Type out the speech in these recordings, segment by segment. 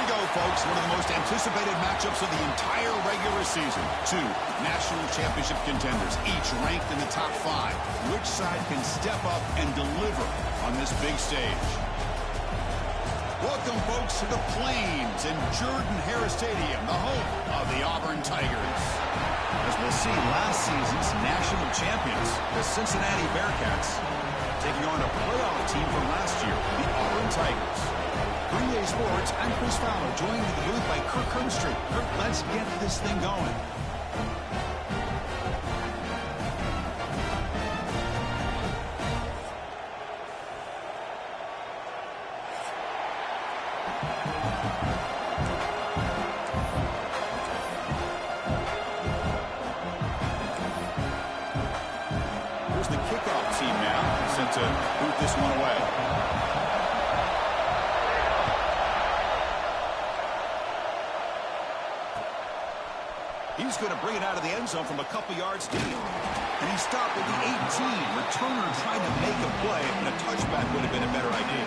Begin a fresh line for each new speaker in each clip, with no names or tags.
we go, folks. One of the most anticipated matchups of the entire regular season. Two national championship contenders, each ranked in the top 5. Which side can step up and deliver on this big stage? Welcome, folks, to the Plains in Jordan-Hare Stadium, the home of the Auburn Tigers. As we'll see, last season's national champions, the Cincinnati Bearcats, taking on a playoff team from last year, the Auburn Tigers. Green Day Sports, I'm Chris Fowler, joined in the booth by Kirk Herbstreit. Kirk, let's get this thing going. Here's the kickoff team now, sent to boot this one away. He's going to bring it out of the end zone from a couple yards deep. And he stopped at the 18. Returner trying to make a play, and a touchback would have been a better idea.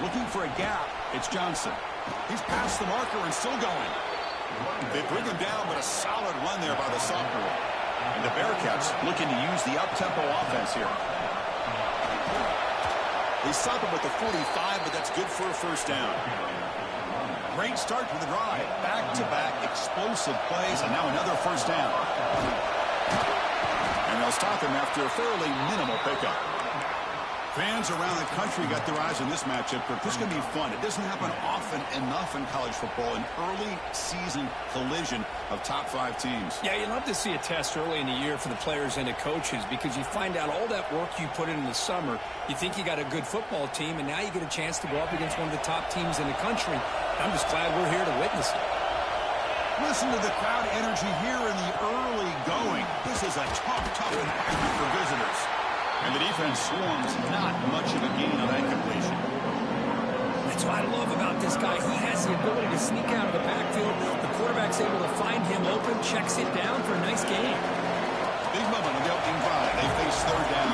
Looking for a gap. It's Johnson. He's past the marker and still going. They bring him down, but a solid run there by the sophomore. And the Bearcats looking to use the up-tempo offense here. They stop him with the 45, but that's good for a first down. Great start to the drive. Back-to-back explosive plays, and now another first down. And they'll stop him after a fairly minimal pickup. Fans around the country got their eyes on this matchup, but this is going to be fun. It doesn't happen often enough in college football, an early season collision of top 5 teams.
Yeah, you love to see a test early in the year for the players and the coaches because you find out all that work you put in the summer. You think you got a good football team, and now you get a chance to go up against one of the top teams in the country. I'm just glad we're here to witness it.
Listen to the crowd energy here in the early going. This is a tough environment for visitors. And the defense swarms, not much of a gain on that completion.
That's what I love about this guy. He has the ability to sneak out of the backfield. The quarterback's able to find him open, checks it down for a nice gain.
Big moment on the opening drive. They face third down.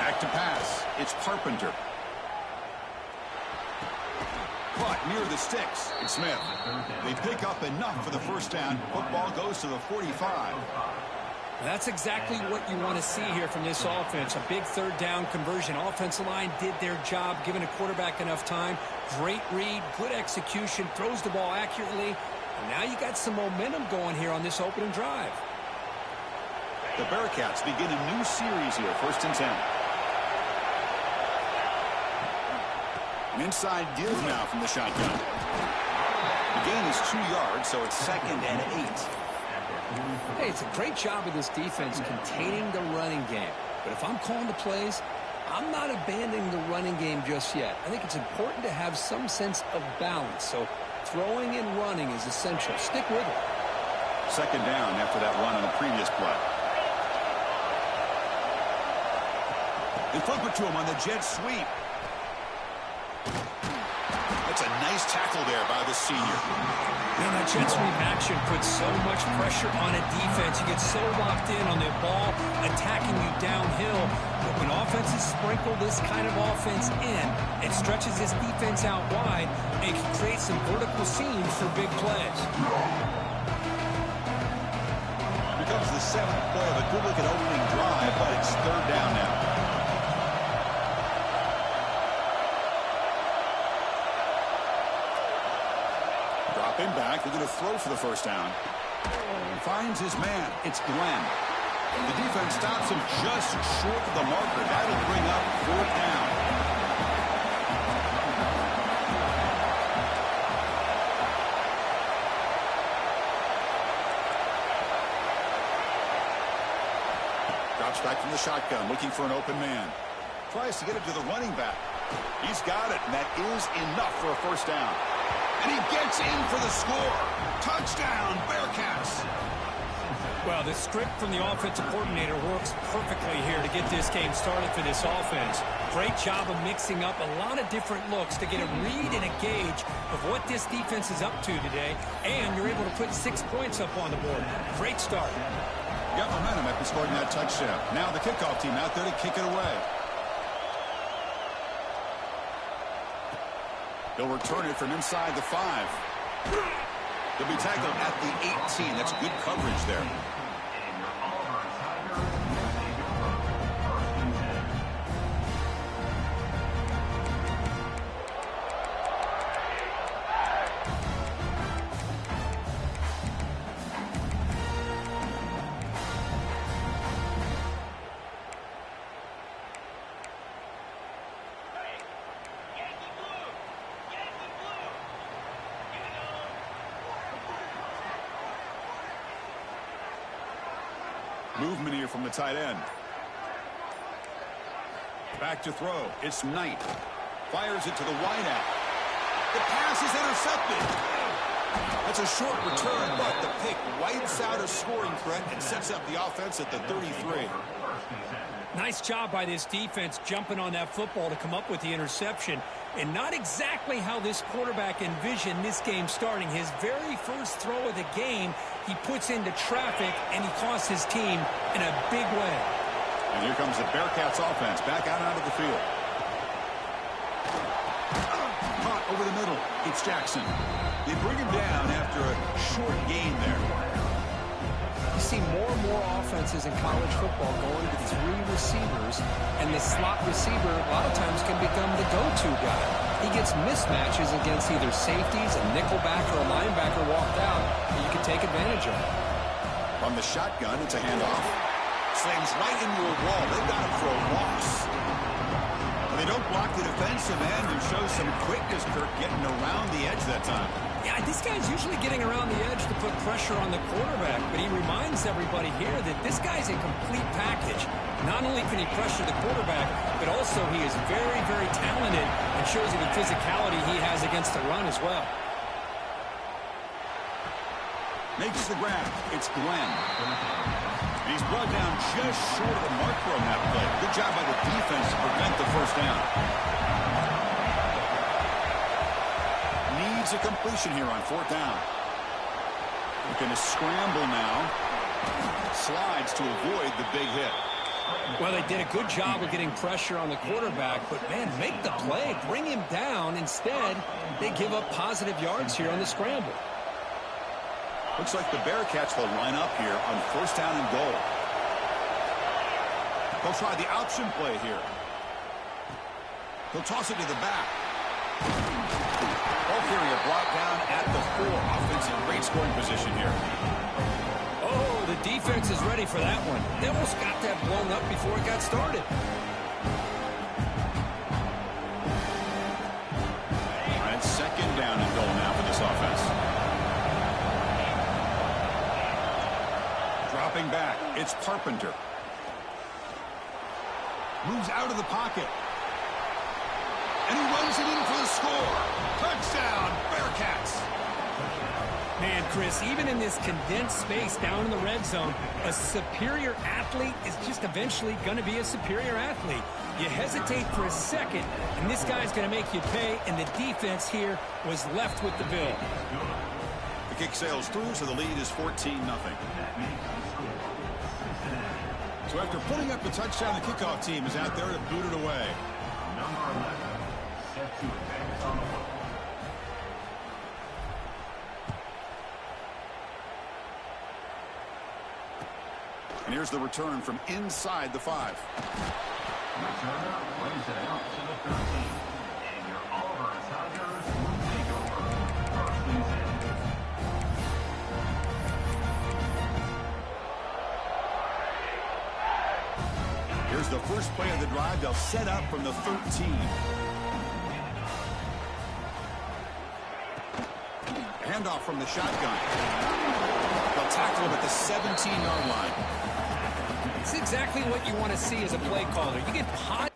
Back to pass. It's Carpenter. Caught near the sticks. It's Smith. They pick up enough for the first down. Football goes to the 45.
That's exactly what you want to see here from this offense. A big third down conversion. Offensive line did their job, giving a quarterback enough time. Great read, good execution, throws the ball accurately. And now you got some momentum going here on this opening drive.
The Bearcats begin a new series here, 1st and 10. An inside give now from the shotgun. The gain is 2 yards, so it's 2nd and 8.
Hey, it's a great job of this defense containing the running game. But if I'm calling the plays, I'm not abandoning the running game just yet. I think it's important to have some sense of balance. So throwing and running is essential. Stick with it.
2nd down after that run on the previous play. They flip it to him on the jet sweep. That's a nice tackle there by the senior.
Man, that jet sweep action puts so much pressure on a defense. You get so locked in on the ball attacking you downhill. But when offenses sprinkle this kind of offense in, it stretches this defense out wide and can create some vertical seams for big plays.
Here comes the 7th play of a good-looking opening drive, but it's third down now. Drop him back. They're going to throw for the first down. Finds his man. It's Glenn. The defense stops him just short of the marker. That'll bring up 4th down. Drops back from the shotgun, looking for an open man. Tries to get it to the running back. He's got it, and that is enough for a first down. And he gets in for the score. Touchdown, Bearcats.
Well, the script from the offensive coordinator works perfectly here to get this game started for this offense. Great job of mixing up a lot of different looks to get a read and a gauge of what this defense is up to today, and you're able to put 6 points up on the board. Great start.
Got momentum after scoring that touchdown. Now the kickoff team out there to kick it away. They'll return it from inside the 5. They'll be tackled at the 18. That's good coverage there. Movement here from the tight end. Back to throw. It's Knight. Fires it to the wideout. The pass is intercepted. That's a short return, but the pick wipes out a scoring threat and sets up the offense at the 33.
Nice job by this defense jumping on that football to come up with the interception. And not exactly how this quarterback envisioned this game starting. His very first throw of the game, he puts into traffic, and he costs his team in a big way.
And here comes the Bearcats offense back out onto the field. Caught over the middle. It's Jackson. They bring him down after a short gain there.
You see more and more offenses in college football going to 3 receivers, and the slot receiver a lot of times can become the go-to guy. He gets mismatches against either safeties, a nickelback, or a linebacker walked out, and you can take advantage of it.
From the shotgun, it's a handoff. Slams right into a wall. They've got him for a loss. When they don't block the defensive end, who shows some quickness, Kirk, getting around the edge that time.
Yeah, this guy's usually getting around the edge to put pressure on the quarterback, but he reminds everybody here that this guy's a complete package. Not only can he pressure the quarterback, but also he is very, very talented and shows you the physicality he has against the run as well.
Makes the grab. It's Glenn. He's brought down just short of the marker on that play. Good job by the defense to prevent the first down. Needs a completion here on 4th down. Looking to scramble now. Slides to avoid the big hit.
Well, they did a good job of getting pressure on the quarterback, but, man, make the play. Bring him down. Instead, they give up positive yards here on the scramble.
Looks like the Bearcats will line up here on 1st down and goal. They'll try the option play here. He'll toss it to the back. Ball carrier brought down at the 4. Offense in great scoring position here.
Oh, the defense is ready for that one. They almost got that blown up before it got started.
All right, 2nd down and goal now for this offense. Dropping back, it's Carpenter. Moves out of the pocket. And he runs it in for the score. Touchdown, Bearcats.
Man, Chris, even in this condensed space down in the red zone, a superior athlete is just eventually going to be a superior athlete. You hesitate for a second, and this guy's going to make you pay, and the defense here was left with the bill.
The kick sails through, so the lead is 14-0. So after putting up the touchdown, the kickoff team is out there to boot it away.
Number 11, set to advance on the football.
And here's the return from inside the 5.
Returner plays it out to the 13. And your Auburn Tigers will take over. First and 10.
Here's the first play of the drive. They'll set up from the 13. Handoff from the shotgun. They'll tackle him at the 17-yard line.
It's exactly what you want to see as a play caller. You get hot.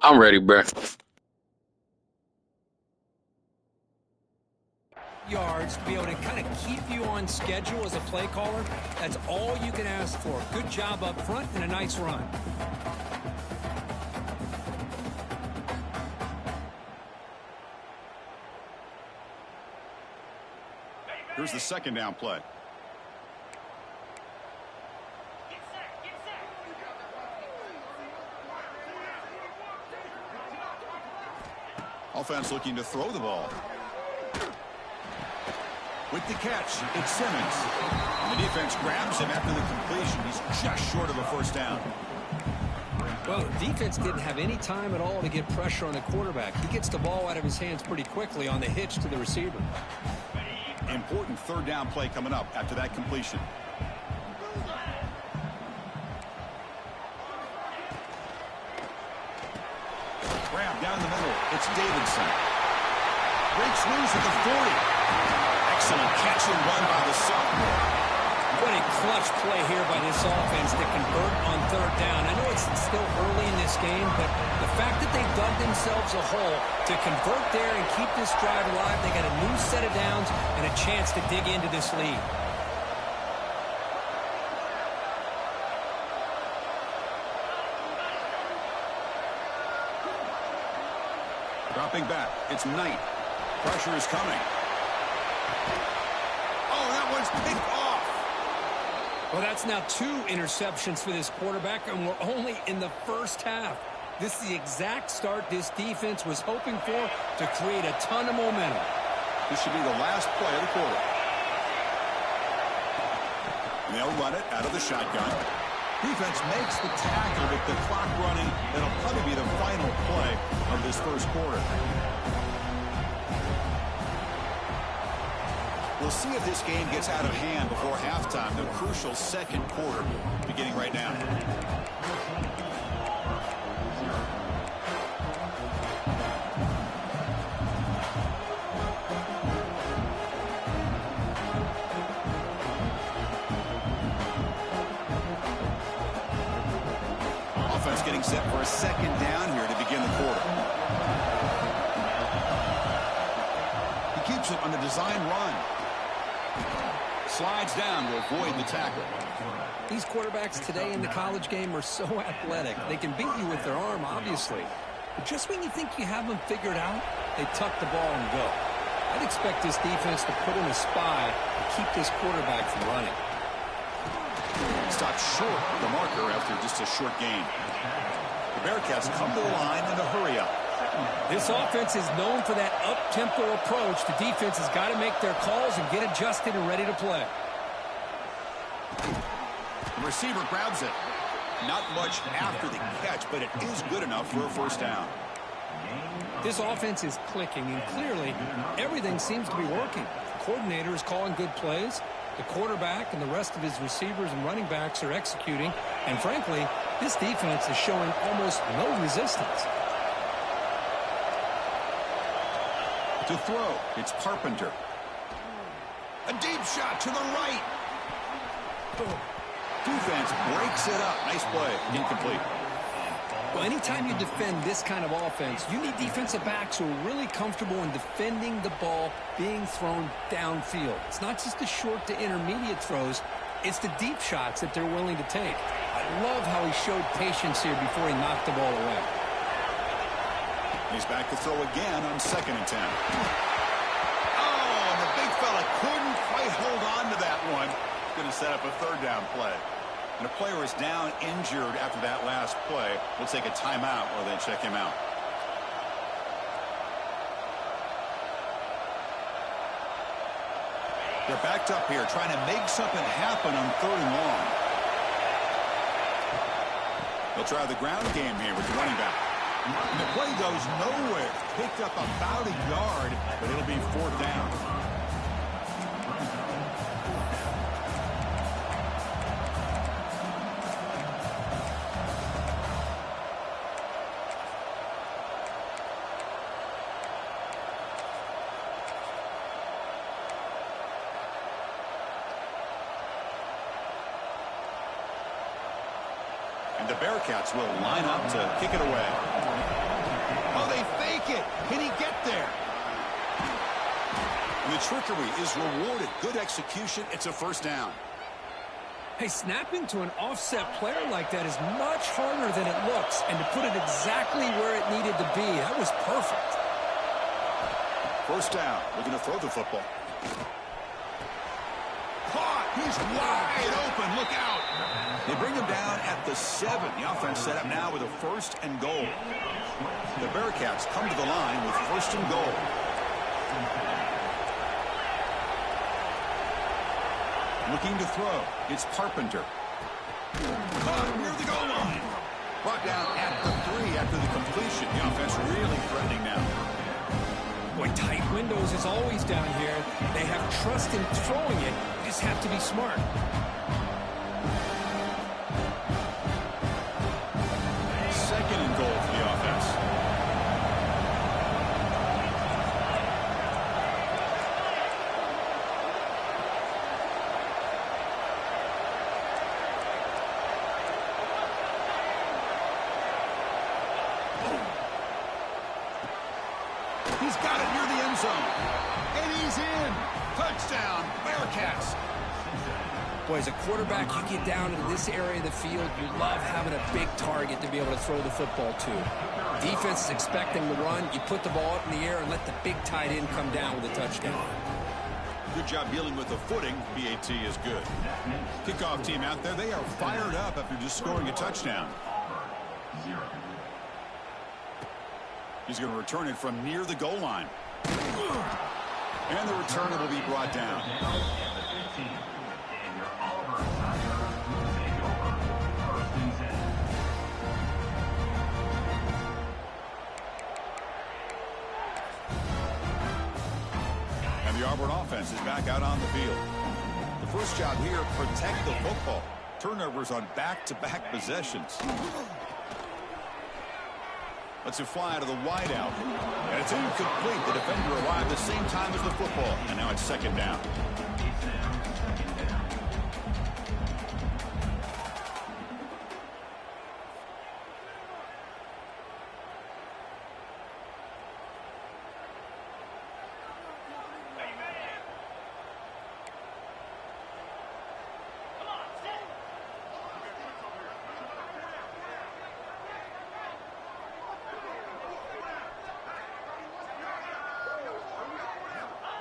I'm ready, bro.
Yards to be able to kind of keep you on schedule as a play caller. That's all you can ask for. Good job up front and a nice run.
Here's the second down play. Offense looking to throw the ball. With the catch, it's Simmons. And the defense grabs him after the completion. He's just short of a first down.
Well, the defense didn't have any time at all to get pressure on the quarterback. He gets the ball out of his hands pretty quickly on the hitch to the receiver.
Important third down play coming up after that completion. Grab down the middle. It's Davidson. Breaks loose at the 40. Excellent catch and run by the sophomore.
What a clutch play here by this offense to convert on third down. I know it's still early in this game, but the fact that they dug themselves a hole to convert there and keep this drive alive, they got a new set of downs and a chance to dig into this lead.
Dropping back. It's Knight. Pressure is coming. Oh, that one's picked off.
Well, that's now 2 interceptions for this quarterback, and we're only in the first half. This is the exact start this defense was hoping for to create a ton of momentum.
This should be the last play of the quarter. And they'll run it out of the shotgun. Defense makes the tackle with the clock running. That'll probably be the final play of this first quarter. We'll see if this game gets out of hand before halftime. The crucial second quarter beginning right now. Offense getting set for a second down here to begin the quarter. He keeps it on the design run. Slides down to avoid the tackle.
These quarterbacks today in the college game are so athletic. They can beat you with their arm, obviously. But just when you think you have them figured out, they tuck the ball and go. I'd expect this defense to put in a spy to keep this quarterback from running.
Stopped short of the marker after just a short gain. The Bearcats come to the line in a hurry-up.
This offense is known for that up-tempo approach. The defense has got to make their calls and get adjusted and ready to play.
The receiver grabs it. Not much after the catch, but it is good enough for a first down.
This offense is clicking, and clearly everything seems to be working. The coordinator is calling good plays. The quarterback and the rest of his receivers and running backs are executing. And frankly, this defense is showing almost no resistance.
To throw, it's Carpenter. A deep shot to the right. Defense breaks it up. Nice play. Incomplete.
Well, anytime you defend this kind of offense, you need defensive backs who are really comfortable in defending the ball being thrown downfield. It's not just the short to intermediate throws. It's the deep shots that they're willing to take. I love how he showed patience here before he knocked the ball away.
He's back to throw again on 2nd and 10. Oh, and the big fella couldn't quite hold on to that one. Going to set up a third down play. And a player is down injured after that last play. We'll take a timeout while they check him out. They're backed up here trying to make something happen on 3rd and long. They'll try the ground game here with the running back. And the play goes nowhere. Picked up about a yard, but it'll be 4th down. And the Bearcats will line up to kick it away. Oh, they fake it. Can he get there? The trickery is rewarded. Good execution. It's a first down.
Hey, snapping to an offset player like that is much harder than it looks. And to put it exactly where it needed to be, that was perfect.
First down. Looking to throw the football. Caught. He's wide open. Look out. They bring him down at the 7. The offense set up now with a first and goal. The Bearcats come to the line with first and goal. Looking to throw. It's Carpenter. Caught near the goal line. Brought down at the 3 after the completion. The offense really threatening now.
Boy, tight windows is always down here. They have trust in throwing it. You just have to be smart.
Second and goal for the offense. He's got it near the end zone. And he's in. Touchdown, Bearcats.
Boy, as a quarterback, you get down into this area of the field, you love having a big target to be able to throw the football to. Defense is expecting the run. You put the ball up in the air and let the big tight end come down with a touchdown.
Good job dealing with the footing. BAT is good. Kickoff team out there, they are fired up after just scoring a touchdown. He's going to return it from near the goal line. And the returner will be brought down. And the Auburn offense is back out on the field. The first job here, protect the football. Turnovers on back-to-back possessions. Lets it fly to the wideout. And it's incomplete. The defender arrived the same time as the football. And now it's second down.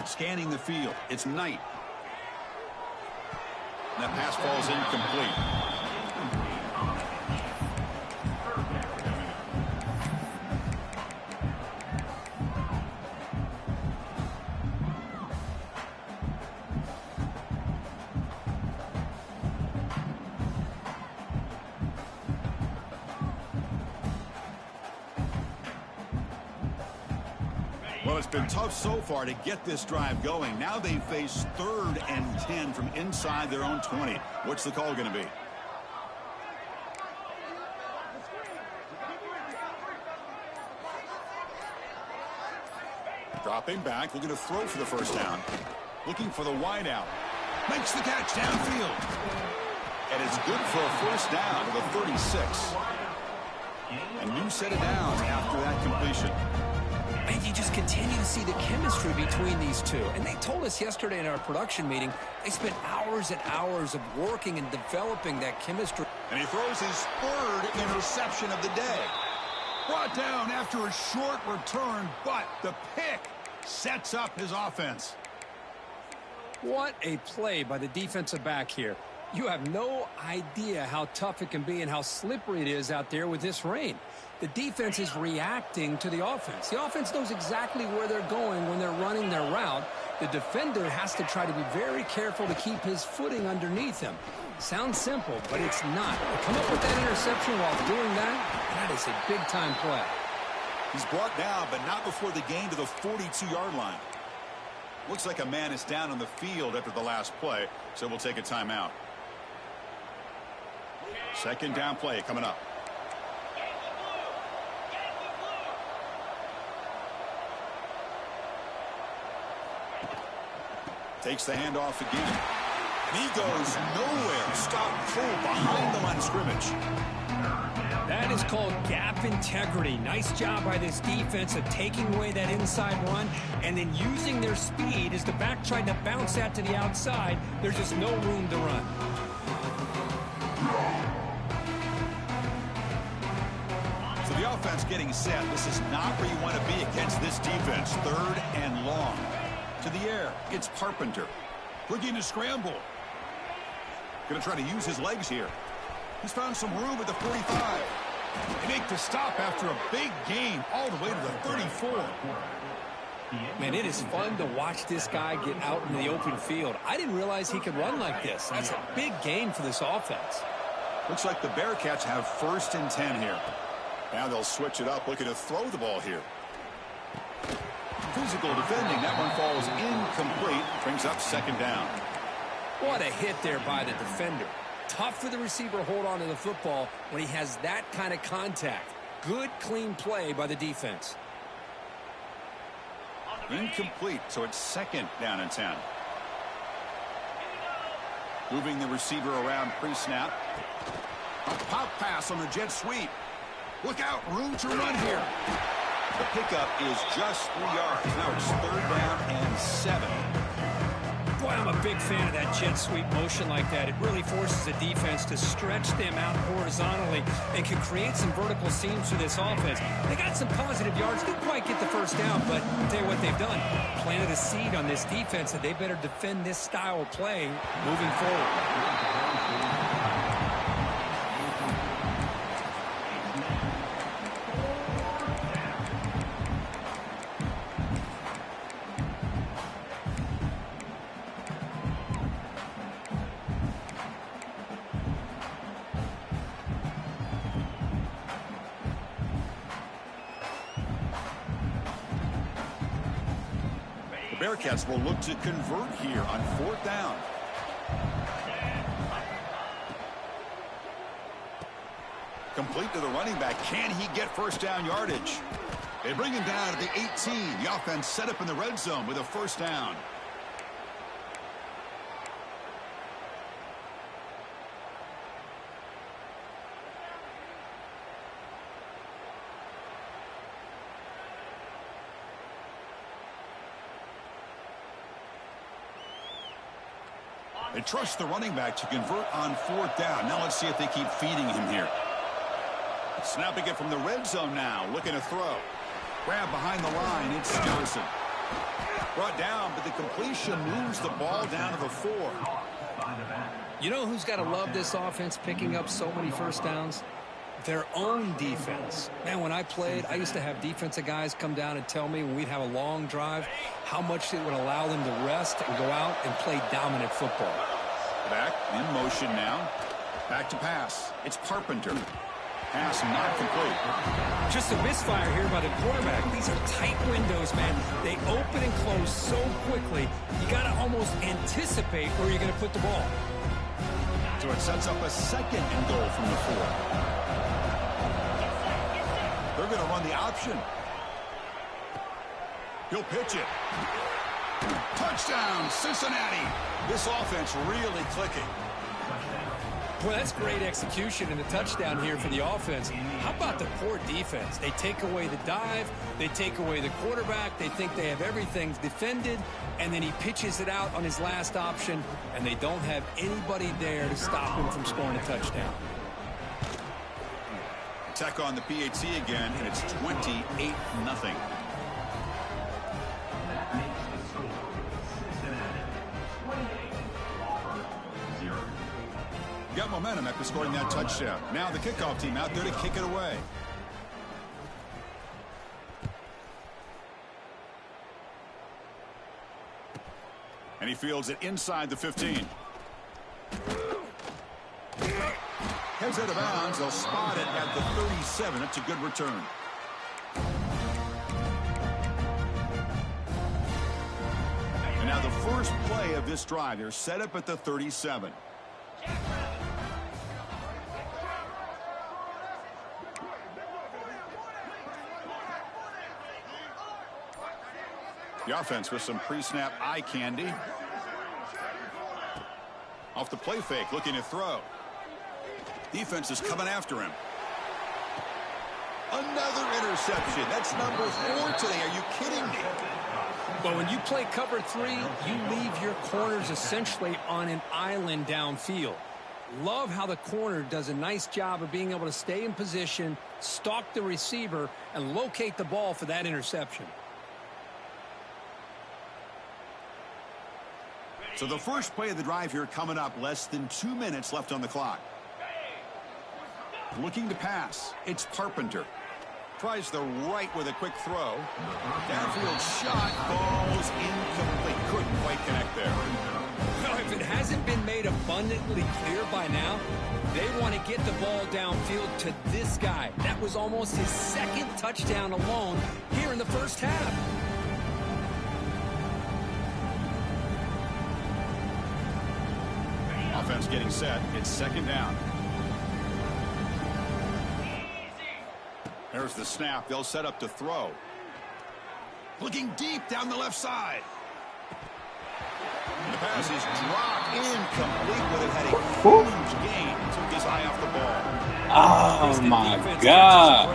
Scanning the field. It's Knight. That pass falls incomplete. Well, it's been tough so far to get this drive going. Now they face 3rd and 10 from inside their own 20. What's the call going to be? Dropping back, looking to throw for the first down. Looking for the wideout. Makes the catch downfield. And it's good for a first down to the 36. A new set of downs after that completion.
And you just continue to see the chemistry between these two. And they told us yesterday in our production meeting, they spent hours and hours of working and developing that chemistry.
And he throws his 3rd interception of the day. Brought down after a short return, but the pick sets up his offense.
What a play by the defensive back here. You have no idea how tough it can be and how slippery it is out there with this rain. The defense is reacting to the offense. The offense knows exactly where they're going when they're running their route. The defender has to try to be very careful to keep his footing underneath him. Sounds simple, but it's not. To come up with that interception while doing that, that is a big-time play.
He's brought down, but not before the gain to the 42-yard line. Looks like a man is down on the field after the last play, so we'll take a timeout. Second down play coming up. Takes the handoff again. And he goes nowhere. Stop full behind the line of scrimmage.
That is called gap integrity. Nice job by this defense of taking away that inside run and then using their speed as the back tried to bounce that to the outside. There's just no room to run.
So the offense getting set. This is not where you want to be against this defense. 3rd and long. To the air. It's Carpenter. Looking to scramble. Going to try to use his legs here. He's found some room at the 45. They make the stop after a big gain all the way to the 34.
Man, it is fun to watch this guy get out in the open field. I didn't realize he could run like this. That's a big gain for this offense.
Looks like the Bearcats have 1st and 10 here. Now they'll switch it up, looking to throw the ball here. Physical defending. That one falls incomplete. Brings up 2nd down.
What a hit there by the defender. Tough for the receiver to hold on to the football when he has that kind of contact. Good, clean play by the defense.
Incomplete, so it's 2nd down and 10. Moving the receiver around pre-snap. A pop pass on the jet sweep. Look out, room to run here. The pickup is just 3 yards. Now it's 3rd down and 7.
Boy, I'm a big fan of that jet sweep motion like that. It really forces the defense to stretch them out horizontally and can create some vertical seams for this offense. They got some positive yards. Didn't quite get the 1st down, but I'll tell you what they've done. Planted a seed on this defense that they better defend this style of play moving forward.
Bearcats will look to convert here on 4th down. Complete to the running back. Can he get 1st down yardage? They bring him down to the 18. The offense set up in the red zone with a 1st down. They trust the running back to convert on 4th down. Now let's see if they keep feeding him here. Snapping it from the red zone now. Looking to throw. Grab behind the line. It's Johnson. Brought down, but the completion moves the ball down to the 4.
You know who's got to love this offense picking up so many 1st downs? Their own defense. Man, when I played, I used to have defensive guys come down and tell me when we'd have a long drive how much it would allow them to rest and go out and play dominant football.
Back in motion now. Back to pass. It's Carpenter. Pass not complete.
Just a misfire here by the quarterback. These are tight windows, man. They open and close so quickly. You got to almost anticipate where you're going to put the ball.
So it sets up a 2nd and goal from the 4. They're going to run the option. He'll pitch it. Touchdown, Cincinnati. This offense really clicking.
Well, that's great execution and the touchdown here for the offense. How about the poor defense? They take away the dive. They take away the quarterback. They think they have everything defended, and then he pitches it out on his last option, and they don't have anybody there to stop him from scoring a touchdown.
Tech on the PAT again, and it's 28-0. Got momentum after scoring that touchdown. Now the kickoff team out there to kick it away. And he fields it inside the 15. Heads out of bounds. They'll spot it at the 37. It's a good return. And now the first play of this drive. They're set up at the 37. The offense with some pre-snap eye candy. Off the play fake, looking to throw. Defense is coming after him. Another interception. That's number 4 today. Are you kidding me?
Well, when you play cover 3, you leave your corners essentially on an island downfield. Love how the corner does a nice job of being able to stay in position, stalk the receiver, and locate the ball for that interception.
So the first play of the drive here coming up, less than 2 minutes left on the clock. Looking to pass. It's Carpenter. Tries the right with a quick throw. Downfield shot. Falls incomplete. Couldn't quite connect there.
Well, if it hasn't been made abundantly clear by now, they want to get the ball downfield to this guy. That was almost his second touchdown alone here in the first half.
Offense getting set. It's second down. There's the snap. They'll set up to throw. Looking deep down the left side. The pass is dropped incomplete, but it had a huge gain. Took his eye off the ball.
Oh my God.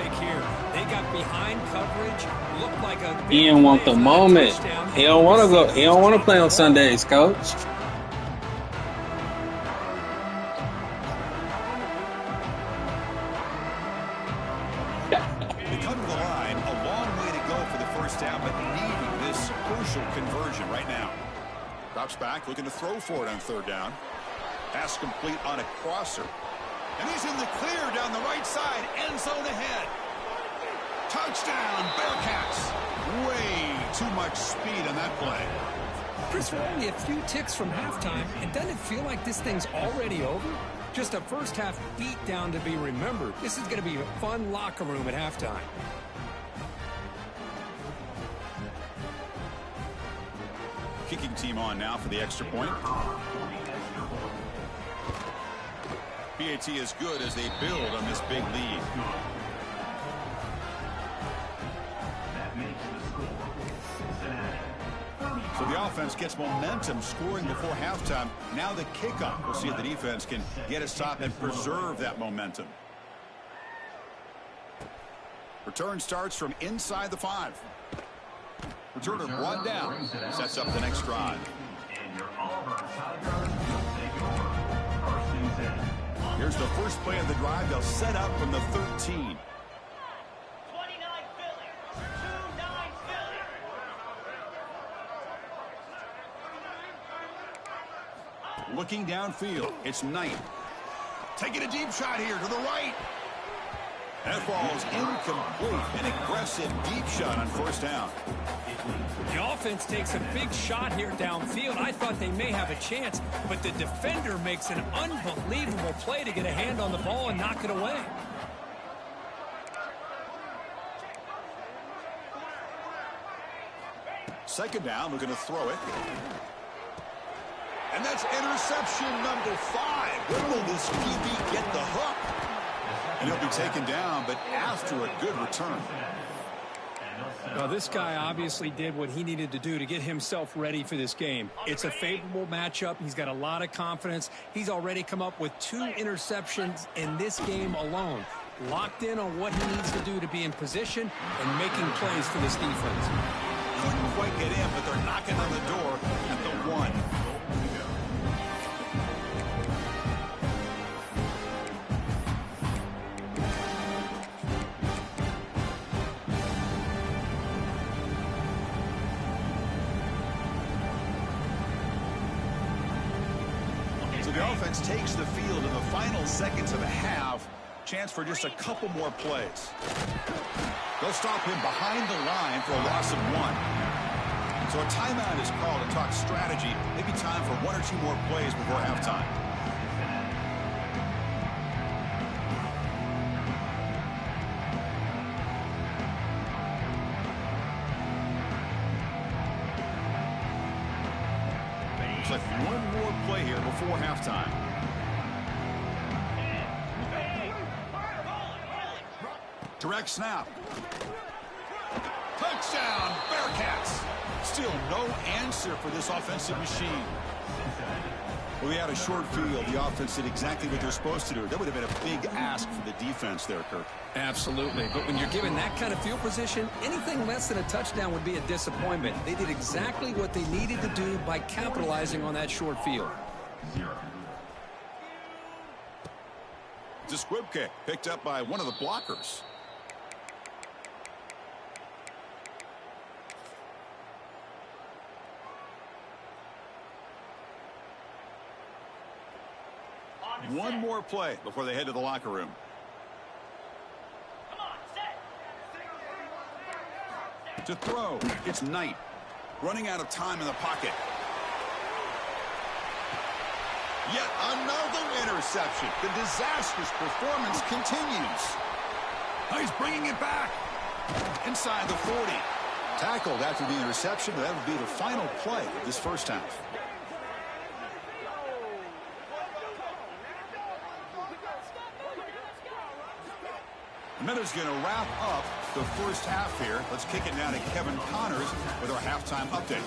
They got behind coverage. Looked like a
He didn't want the moment. He don't want to go. He don't want to play on Sundays, coach.
They come to the line, a long way to go for the first down, but needing this crucial conversion right now. Drops back, looking to throw for it on third down. Pass complete on a crosser. And he's in the clear down the right side, end zone ahead. Touchdown, Bearcats. Way too much speed on that play.
Chris, we're only a few ticks from halftime, and doesn't it feel like this thing's already over? Just a first half beatdown to be remembered. This is going to be a fun locker room at halftime.
Kicking team on now for the extra point. PAT is good as they build on this big lead. So the offense gets momentum, scoring before halftime. Now the kickoff. We'll see if the defense can get a stop and preserve that momentum. Return starts from inside the 5. Returner 1 down. Sets up the next drive. Here's the first play of the drive. They'll set up from the 13. Looking downfield, it's Knight. Taking a deep shot here to the right. That ball's incomplete. An aggressive deep shot on first down.
The offense takes a big shot here downfield. I thought they may have a chance, but the defender makes an unbelievable play to get a hand on the ball and knock it away.
Second down, looking to throw it. And that's interception number 5. When will this QB get the hook? And he'll be taken down, but after a good return.
Well, this guy obviously did what he needed to do to get himself ready for this game. It's a favorable matchup. He's got a lot of confidence. He's already come up with 2 interceptions in this game alone. Locked in on what he needs to do to be in position and making plays for this defense.
Couldn't quite get in, but they're knocking on the door at the 1. The offense takes the field in the final seconds of the half. Chance for just a couple more plays. They'll stop him behind the line for a loss of 1. So a timeout is called to talk strategy. Maybe time for 1 or 2 more plays before halftime. Looks like 1 more play here before halftime. Direct snap. Touchdown, Bearcats. Still no answer for this offensive machine. Well, we had a short field. The offense did exactly what they're supposed to do. That would have been a big ask for the defense there, Kirk.
Absolutely. But when you're given that kind of field position, anything less than a touchdown would be a disappointment. They did exactly what they needed to do by capitalizing on that short field.
It's a squib kick picked up by one of the blockers. One more play before they head to the locker room. To throw, it's Knight. Running out of time in the pocket. Yet another interception. The disastrous performance continues. Oh, he's bringing it back. Inside the 40. Tackled after the interception. That would be the final play of this first half. Miller's going to wrap up the first half here. Let's kick it now to Kevin Connors with our halftime update.